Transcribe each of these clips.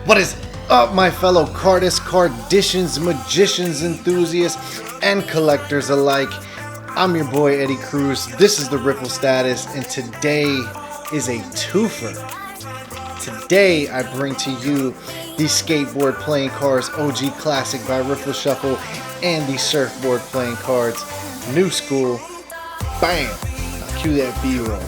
What is up, my fellow cardists, cardicians, magicians, enthusiasts, and collectors alike? I'm your boy Eddie Cruz. This is the Riffle Status, and today is a twofer. Today I bring to you the Skateboard playing cards OG Classic by Riffle Shuffle and the Surfboard playing cards New School. Bam! Now cue that B-roll.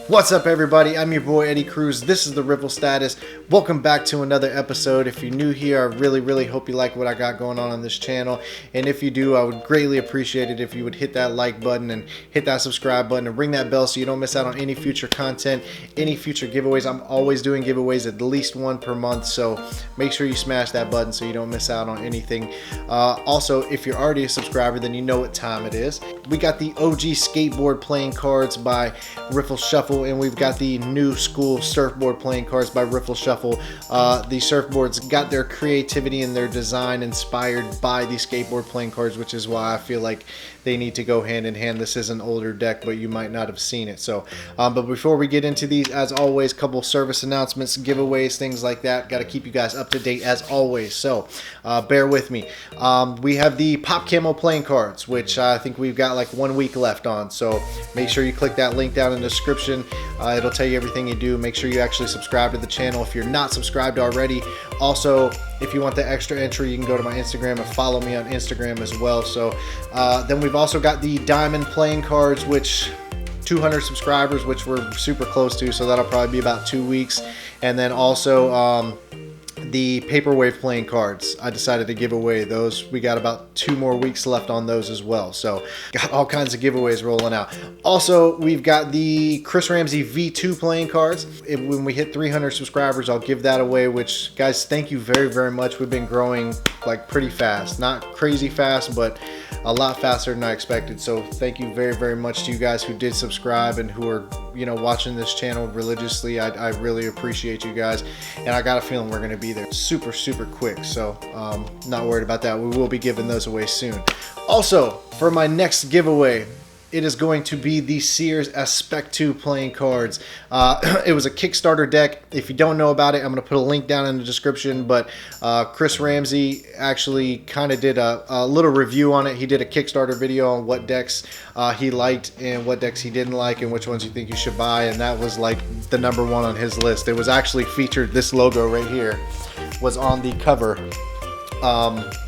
What's up, everybody? I'm your boy Eddie Cruz. This is the Riffle Status. Welcome back to another episode. If you're new here, I really hope you like what I got going on this channel. And if you do, I would greatly appreciate it if you would hit that like button and hit that subscribe button and ring that bell so you don't miss out on any future content, any future giveaways. I'm always doing giveaways, at least one per month, so make sure you smash that button so you don't miss out on anything. Also, if you're already a subscriber, then you know what time it is. We got the OG Skateboard playing cards by Riffle Shuffle, and we've got the New School Surfboard playing cards by Riffle Shuffle. The surfboards got their creativity and their design inspired by the skateboard playing cards, which is why I feel like they need to go hand in hand. This is an older deck, but you might not have seen it. So, but before we get into these, as always, couple service announcements, giveaways, things like that. Got to keep you guys up to date as always. So, bear with me. We have the Pop Camo playing cards, which I think we've got like 1 week left on. So make sure you click that link down in the description. It'll tell you everything you do. Make sure you actually subscribe to the channel if you're not subscribed already. Also, if you want the extra entry, you can go to my Instagram and follow me on Instagram as well. So then we've also got the Diamond playing cards, which 200 subscribers, which we're super close to, so that'll probably be about 2 weeks. And then also the Paperwave playing cards, I decided to give away those. We got about 2 more weeks left on those as well, so got all kinds of giveaways rolling out. Also, we've got the Chris Ramsey V2 playing cards. When we hit 300 subscribers, I'll give that away, which, guys, thank you very much. We've been growing like pretty fast, not crazy fast, but a lot faster than I expected. So thank you very much to you guys who did subscribe and who are, you know, watching this channel religiously. I really appreciate you guys, and I got a feeling we're going to be there super quick. So not worried about that. We will be giving those away soon. Also, for my next giveaway, it is going to be the Sears Aspect 2 playing cards. It was a Kickstarter deck. If you don't know about it, I'm going to put a link down in the description, but Chris Ramsey actually kind of did a little review on it. He did a Kickstarter video on what decks he liked and what decks he didn't like and which ones you think you should buy, and that was like the #1 on his list. It was actually featured, this logo right here was on the cover.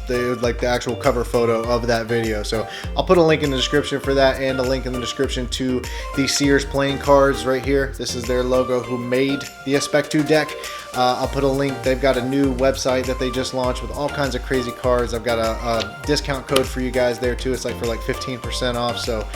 The actual cover photo of that video. So I'll put a link in the description for that, and a link in the description to the Sears playing cards right here. This is their logo who made the Aspect 2 deck. I'll put a link. They've got a new website that they just launched with all kinds of crazy cards. I've got a discount code for you guys there too. It's like for like 15% off, so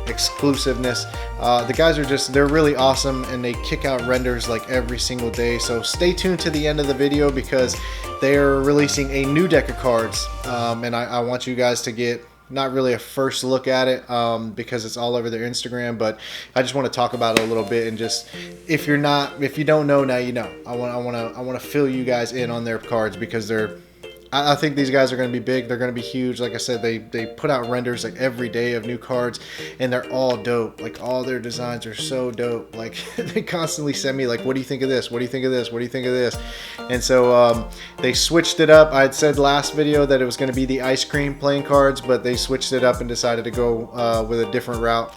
exclusiveness. The guys are they're really awesome, and they kick out renders like every single day. So stay tuned to the end of the video because they're releasing a new deck of cards, and I want you guys to get not really a first look at it because it's all over their Instagram, but I just want to talk about it a little bit, and just if you don't know, now you know. I want to fill you guys in on their cards because they're I think these guys are going to be big. They're going to be huge. Like I said, they put out renders like every day of new cards, and they're all dope. Like all their designs are so dope. Like they constantly send me like, what do you think of this? What do you think of this? What do you think of this? And so they switched it up. I had said last video that it was going to be the ice cream playing cards, but they switched it up and decided to go with a different route.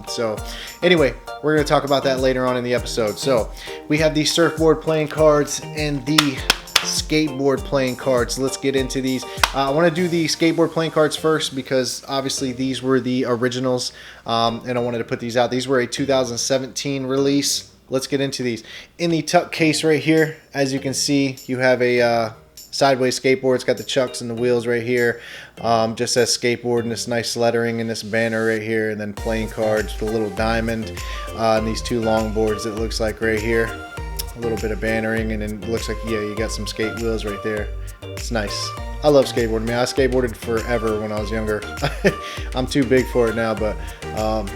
So anyway, we're going to talk about that later on in the episode. So we have the surfboard playing cards and the skateboard playing cards. Let's get into these. I want to do the skateboard playing cards first because obviously these were the originals, and I wanted to put these out. These were a 2017 release. Let's get into these. In the tuck case right here, as you can see, you have a sideways skateboard. It's got the chucks and the wheels right here. Just says skateboard and this nice lettering and this banner right here, and then playing cards with a little diamond, and these two long boards it looks like right here. A little bit of bannering, and then it looks like, yeah, you got some skate wheels right there. It's nice. I love skateboarding. Man, I skateboarded forever when I was younger. I'm too big for it now, but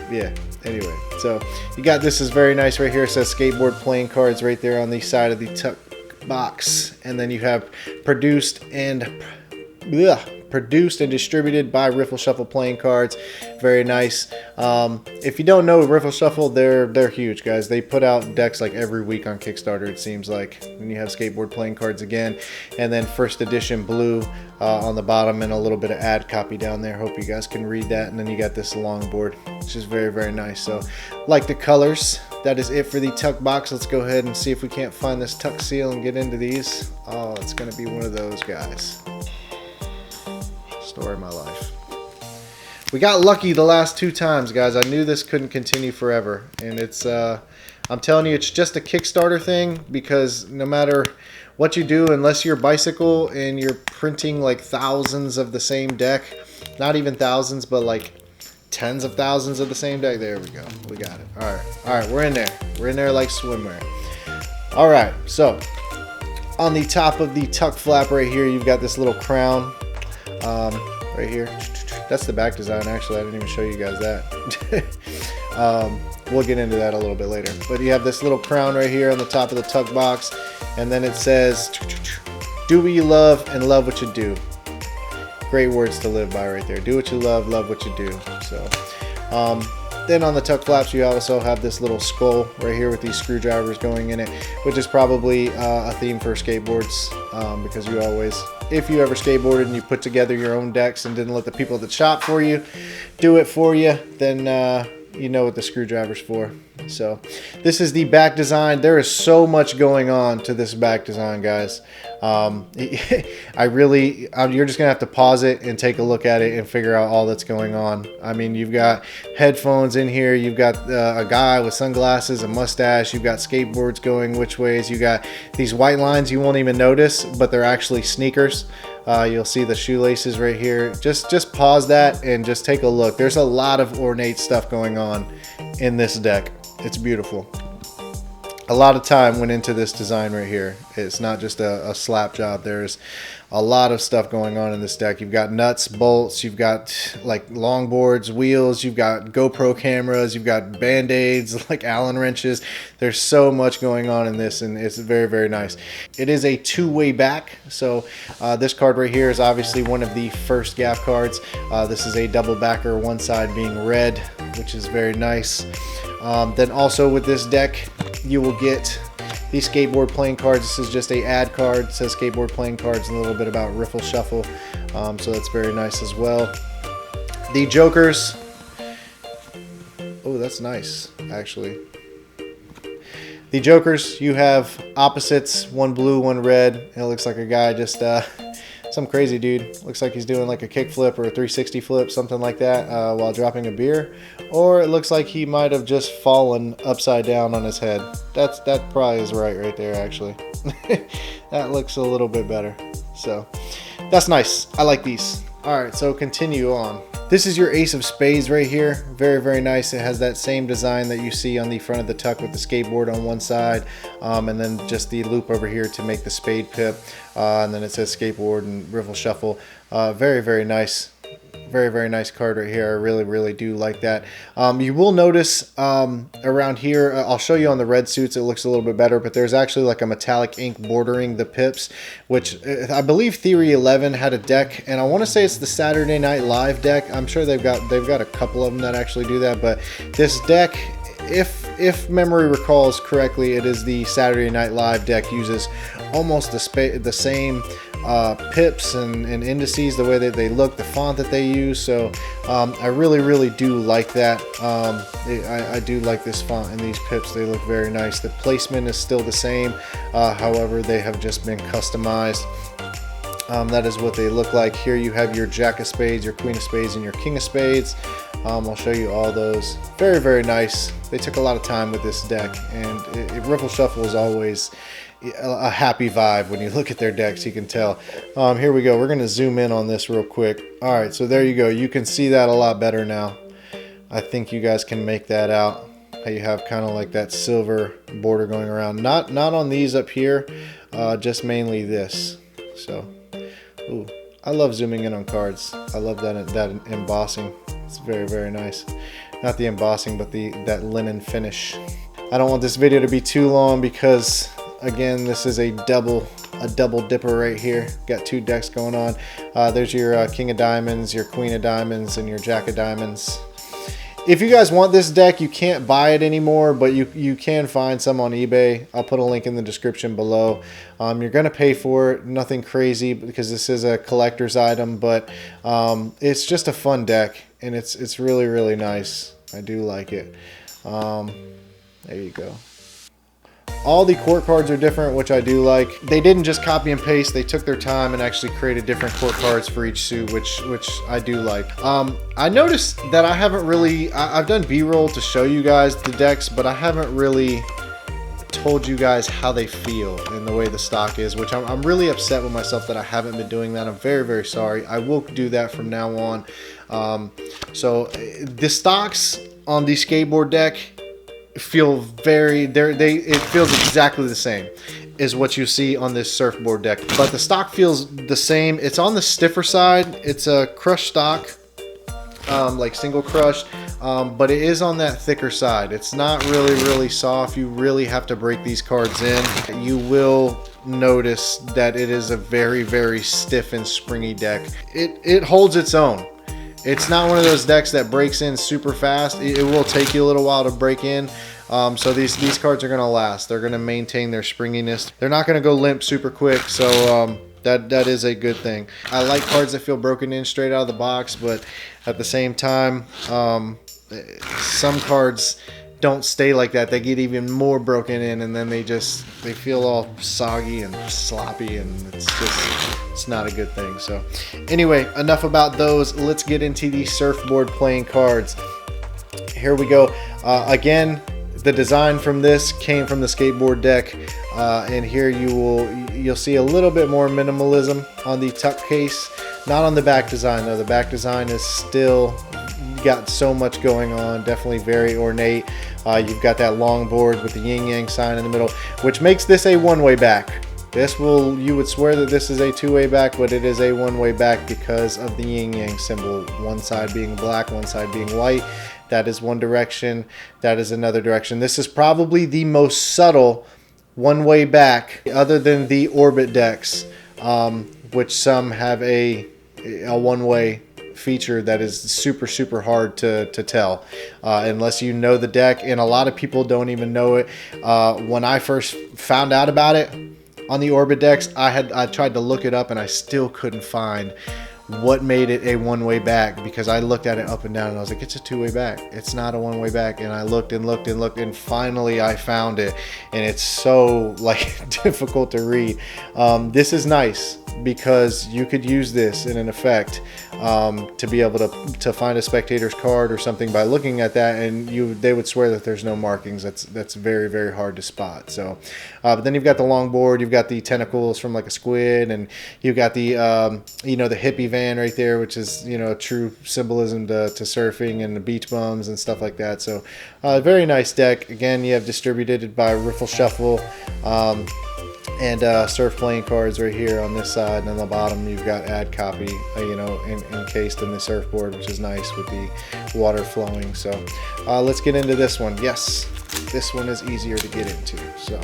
yeah. Anyway, so you got this is very nice right here. It says skateboard playing cards right there on the side of the tuck box, and then you have produced and distributed by Riffle Shuffle playing cards. Very nice. If you don't know Riffle Shuffle, they're huge, guys. They put out decks like every week on Kickstarter, it seems like. Then you have skateboard playing cards again, and then first edition blue on the bottom, and a little bit of ad copy down there. Hope you guys can read that. And then you got this longboard, which is very, very nice. So like the colors. That is it for the tuck box. Let's go ahead and see if we can't find this tuck seal and get into these. Oh, it's gonna be one of those guys. Story of my life. We got lucky the last two times, guys. I knew this couldn't continue forever, and it's I'm telling you, it's just a Kickstarter thing, because no matter what you do, unless you're Bicycle and you're printing like thousands of the same deck, not even thousands, but like tens of thousands of the same deck. There we go. We got it. All right, we're in there. We're in there like swimwear. All right, so on the top of the tuck flap right here, you've got this little crown. Right here, that's the back design. Actually, I didn't even show you guys that. We'll get into that a little bit later, but you have this little crown right here on the top of the tuck box, and then it says, do what you love and love what you do. Great words to live by right there. Do what you love what you do. So then on the tuck flaps, you also have this little skull right here with these screwdrivers going in it, which is probably a theme for skateboards, because you always, if you ever skateboarded and you put together your own decks and didn't let the people at the shop for you do it for you, then you know what the screwdriver's for. So this is the back design. There is so much going on to this back design, guys. You're just gonna have to pause it and take a look at it and figure out all that's going on. I mean, you've got headphones in here, you've got a guy with sunglasses, a mustache, you've got skateboards going which ways, you got these white lines you won't even notice, but they're actually sneakers. You'll see the shoelaces right here. Just pause that and just take a look. There's a lot of ornate stuff going on in this deck. It's beautiful. A lot of time went into this design right here. It's not just a slap job. There's a lot of stuff going on in this deck. You've got nuts, bolts, you've got like longboards, wheels, you've got GoPro cameras, you've got band-aids, like Allen wrenches. There's so much going on in this, and it's very, very nice. It is a two-way back, so this card right here is obviously one of the first Gaff cards. This is a double backer, one side being red, which is very nice. Then also with this deck, you will get these skateboard playing cards. This is just a ad card. It says skateboard playing cards and a little bit about Riffle Shuffle. So that's very nice as well. The Jokers. Oh, that's nice, actually. The Jokers, you have opposites, one blue, one red. And it looks like a guy just, some crazy dude. Looks like he's doing like a kickflip or a 360 flip, something like that, while dropping a beer. Or it looks like he might have just fallen upside down on his head. That probably is right there, actually. That looks a little bit better. So that's nice. I like these. All right, so continue on. This is your Ace of Spades right here. Very, very nice. It has that same design that you see on the front of the tuck with the skateboard on one side, and then just the loop over here to make the spade pip, and then it says skateboard and Riffle Shuffle. Very, very nice. Very, very nice card right here. I really, really do like that. You will notice around here, I'll show you on the red suits, it looks a little bit better, but there's actually like a metallic ink bordering the pips, which I believe Theory 11 had a deck, and I want to say it's the Saturday Night Live deck. I'm sure they've got a couple of them that actually do that, but this deck, if memory recalls correctly, it is the Saturday Night Live deck. Uses almost the same pips and indices, the way that they look, the font that they use. So I really, really do like that. I do like this font and these pips. They look very nice. The placement is still the same, however they have just been customized. That is what they look like. Here you have your Jack of Spades, your Queen of Spades, and your King of Spades. I'll show you all those. Very, very nice. They took a lot of time with this deck, and Riffle Shuffle is always a happy vibe when you look at their decks. You can tell. Here we go. We're going to zoom in on this real quick. All right, so there you go. You can see that a lot better now. I think you guys can make that out. How you have kind of like that silver border going around. Not on these up here, just mainly this. So, ooh, I love zooming in on cards. I love that embossing. It's very, very nice. Not the embossing, but that linen finish. I don't want this video to be too long because, again, this is a double dipper right here. Got two decks going on. There's your King of Diamonds, your Queen of Diamonds, and your Jack of Diamonds. If you guys want this deck, you can't buy it anymore, but you can find some on eBay. I'll put a link in the description below. You're going to pay for it. Nothing crazy because this is a collector's item, but it's just a fun deck, and it's really, really nice. I do like it. There you go. All the court cards are different, which I do like. They didn't just copy and paste. They took their time and actually created different court cards for each suit, which I do like. I noticed that I haven't really... I've done B-roll to show you guys the decks, but I haven't really told you guys how they feel and the way the stock is, which I'm really upset with myself that I haven't been doing that. I'm very, very sorry. I will do that from now on. So the stocks on the skateboard deck feel very it feels exactly the same as what you see on this surfboard deck, but the stock feels the same. It's on the stiffer side. It's a crushed stock, like single crushed, but it is on that thicker side. It's not really soft. You really have to break these cards in. You will notice that it is a very, very stiff and springy deck. It holds its own. It's not one of those decks that breaks in super fast. It will take you a little while to break in. So these cards are going to last. They're going to maintain their springiness. They're not going to go limp super quick. So that is a good thing. I like cards that feel broken in straight out of the box, but at the same time, some cards don't stay like that. They get even more broken in, and then they feel all soggy and sloppy, and it's not a good thing. So anyway, enough about those. Let's get into the surfboard playing cards. Here we go. Again, the design from this came from the skateboard deck, and here you'll see a little bit more minimalism on the tuck case. Not on the back design though. The back design is still got so much going on. Definitely very ornate. You've got that long board with the yin yang sign in the middle, which makes this a one-way back. You would swear that this is a two-way back, but it is a one-way back because of the yin yang symbol. One side being black, one side being white. That is one direction. That is another direction. This is probably the most subtle one-way back, other than the orbit decks, which some have a one-way feature that is super hard to tell unless you know the deck, and a lot of people don't even know it. When I first found out about it on the orbit decks, I tried to look it up, and I still couldn't find what made it a one-way back, because I looked at it up and down and I was like, it's a two-way back. It's not a one-way back. And I looked and looked and looked, and finally I found it, and it's so like difficult to read. This is nice because you could use this in an effect to be able to find a spectator's card or something by looking at that, and they would swear that there's no markings. That's very hard to spot. So but then you've got the long board, you've got the tentacles from like a squid, and you've got the the hippie van right there, which is a true symbolism to surfing and the beach bums and stuff like that. So very nice deck. Again, you have distributed by Riffle Shuffle. And surf playing cards right here on this side, and on the bottom you've got ad copy, you know, encased in the surfboard, which is nice with the water flowing. So let's get into this one. Yes, this one is easier to get into. So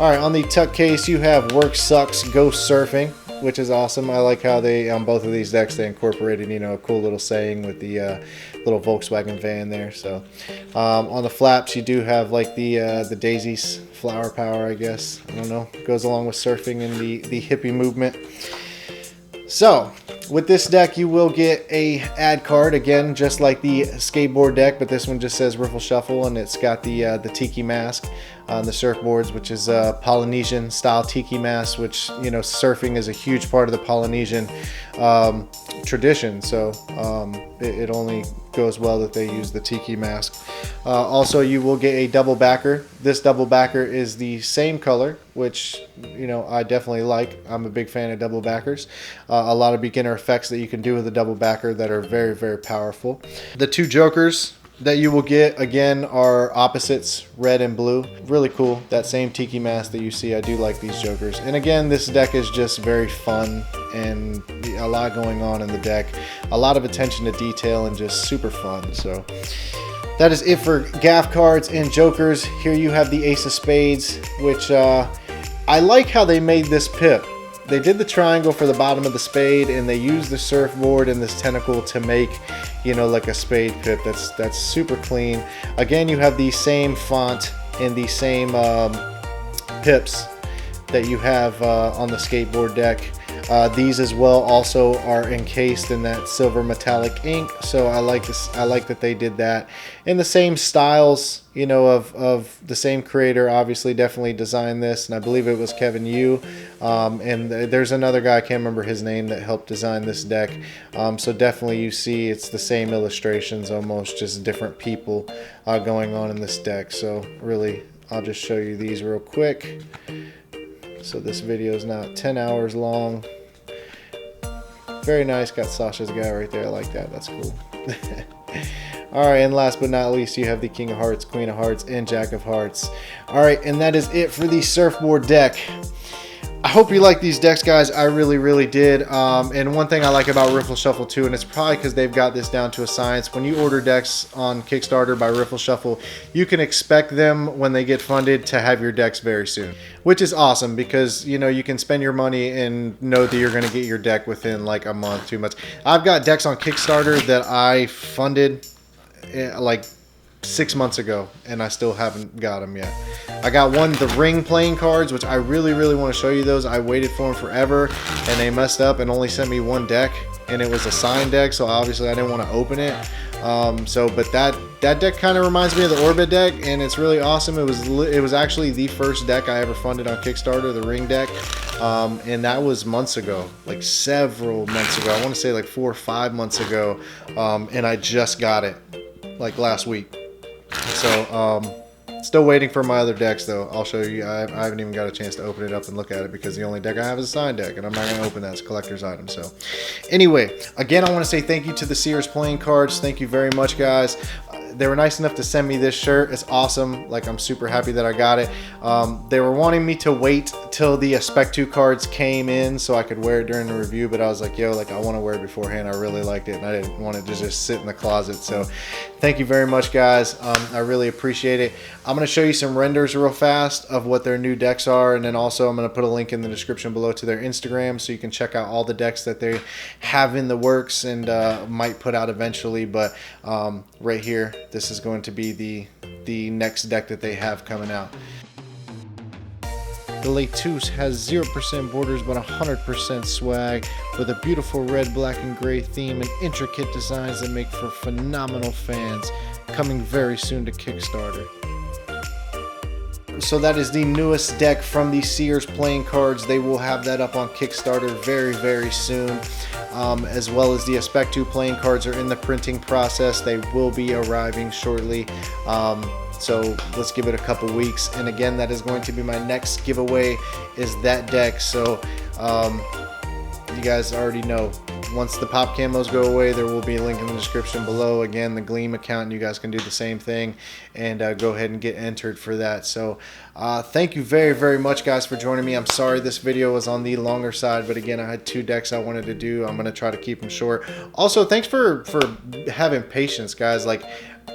all right, on the tuck case you have "Work Sucks, Go Surfing," which is awesome. I like how they, on both of these decks, they incorporated, you know, a cool little saying with the little Volkswagen van there. So on the flaps you do have like the daisies, flower power, I guess. I don't know. Goes along with surfing and the hippie movement. So with this deck you will get a ad card, again just like the skateboard deck, but this one just says Riffle Shuffle, and it's got the tiki mask on the surfboards, which is a Polynesian style tiki mask, which, you know, surfing is a huge part of the Polynesian tradition. So it only goes well that they use the tiki mask. Also, you will get a double backer. This double backer is the same color, which, you know, I definitely like. I'm a big fan of double backers. A lot of beginner effects that you can do with a double backer that are very, very powerful. The two jokers that you will get, again, are opposites, red and blue. Really cool. That same tiki mask that you see. I do like these jokers. And again, this deck is just very fun, and a lot going on in the deck. A lot of attention to detail and just super fun. So that is it for gaff cards and jokers. Here you have the Ace of Spades, which I like how they made this pip. They did the triangle for the bottom of the spade, and they used the surfboard and this tentacle to make, you know, like a spade pip. That's super clean. Again, you have the same font and the same pips that you have on the skateboard deck. These as well also are encased in that silver metallic ink, so I like this. I like that they did that in the same styles, you know, of the same creator. Obviously, definitely designed this, and I believe it was Kevin Yu. And there's another guy, I can't remember his name, that helped design this deck. So definitely you see it's the same illustrations, almost just different people going on in this deck. So really, I'll just show you these real quick. So this video is now 10 hours long. Very nice. Got Sasha's guy right there. I like that. That's cool. Alright, and last but not least, you have the King of Hearts, Queen of Hearts, and Jack of Hearts. Alright, and that is it for the surfboard deck. I hope you like these decks, guys. I really, really did. And one thing I like about Riffle Shuffle too, and it's probably because they've got this down to a science, when you order decks on Kickstarter by Riffle Shuffle, you can expect them, when they get funded, to have your decks very soon. Which is awesome, because, you know, you can spend your money and know that you're going to get your deck within like a month, 2 months. I've got decks on Kickstarter that I funded like 6 months ago, and I still haven't got them yet. I got one, the Ring playing cards, which I really, really want to show you those. I waited for them forever, and they messed up and only sent me one deck, and it was a signed deck, so obviously I didn't want to open it. But that deck kind of reminds me of the Orbit deck, and it's really awesome. It was actually the first deck I ever funded on Kickstarter, the Ring deck, and that was months ago, like several months ago. I want to say like 4 or 5 months ago, and I just got it like last week. So still waiting for my other decks, though. I'll show you. I haven't even got a chance to open it up and look at it, because the only deck I have is a signed deck, and I'm not going to open that. It's a collector's item. So anyway, again, I want to say thank you to the Sears Playing Cards. Thank you very much, guys. They were nice enough to send me this shirt. It's awesome. Like, I'm super happy that I got it. They were wanting me to wait till the Spec 2 cards came in so I could wear it during the review, but I was like, yo, like, I want to wear it beforehand. I really liked it, and I didn't want it to just sit in the closet. So thank you very much, guys. I really appreciate it. I'm going to show you some renders real fast of what their new decks are, and then also I'm going to put a link in the description below to their Instagram so you can check out all the decks that they have in the works and might put out eventually. But right here, this is going to be the next deck that they have coming out. The Latus has 0% borders but 100% swag, with a beautiful red, black, and gray theme and intricate designs that make for phenomenal fans. Coming very soon to Kickstarter. So that is the newest deck from the Sears Playing Cards. They will have that up on Kickstarter very, very soon. As well as the Spec 2 playing cards are in the printing process. They will be arriving shortly. So let's give it a couple weeks. And again, that is going to be my next giveaway, is that deck. So you guys already know, once the pop camos go away, there will be a link in the description below. Again, the Gleam account, you guys can do the same thing and go ahead and get entered for that. So thank you very, very much, guys, for joining me. I'm sorry this video was on the longer side, but again, I had 2 decks I wanted to do. I'm going to try to keep them short. Also, thanks for having patience, guys. Like,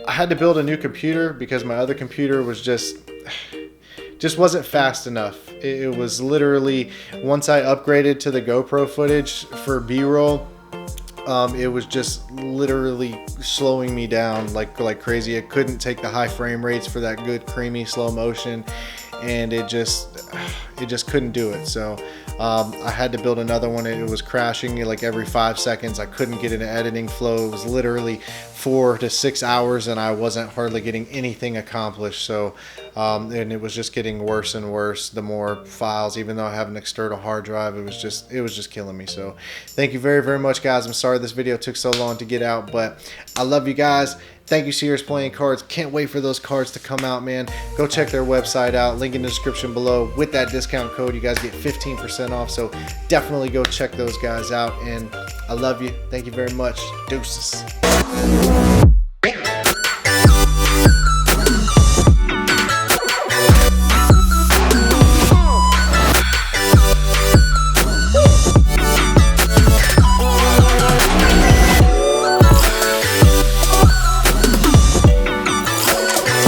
I had to build a new computer because my other computer was just wasn't fast enough. It was literally, once I upgraded to the GoPro footage for B-roll, it was just literally slowing me down like crazy. I couldn't take the high frame rates for that good creamy slow motion, and it just couldn't do it. So I had to build another one. It was crashing like every 5 seconds. I couldn't get into editing flow. It was literally 4 to 6 hours, and I wasn't hardly getting anything accomplished. So and it was just getting worse and worse the more files. Even though I have an external hard drive, it was just killing me. So thank you very, very much, guys. I'm sorry this video took so long to get out, but I love you guys. Thank you, Serious Playing Cards. Can't wait for those cards to come out, man. Go check their website out. Link in the description below. With that discount code, you guys get 15% off. So definitely go check those guys out. And I love you. Thank you very much. Deuces.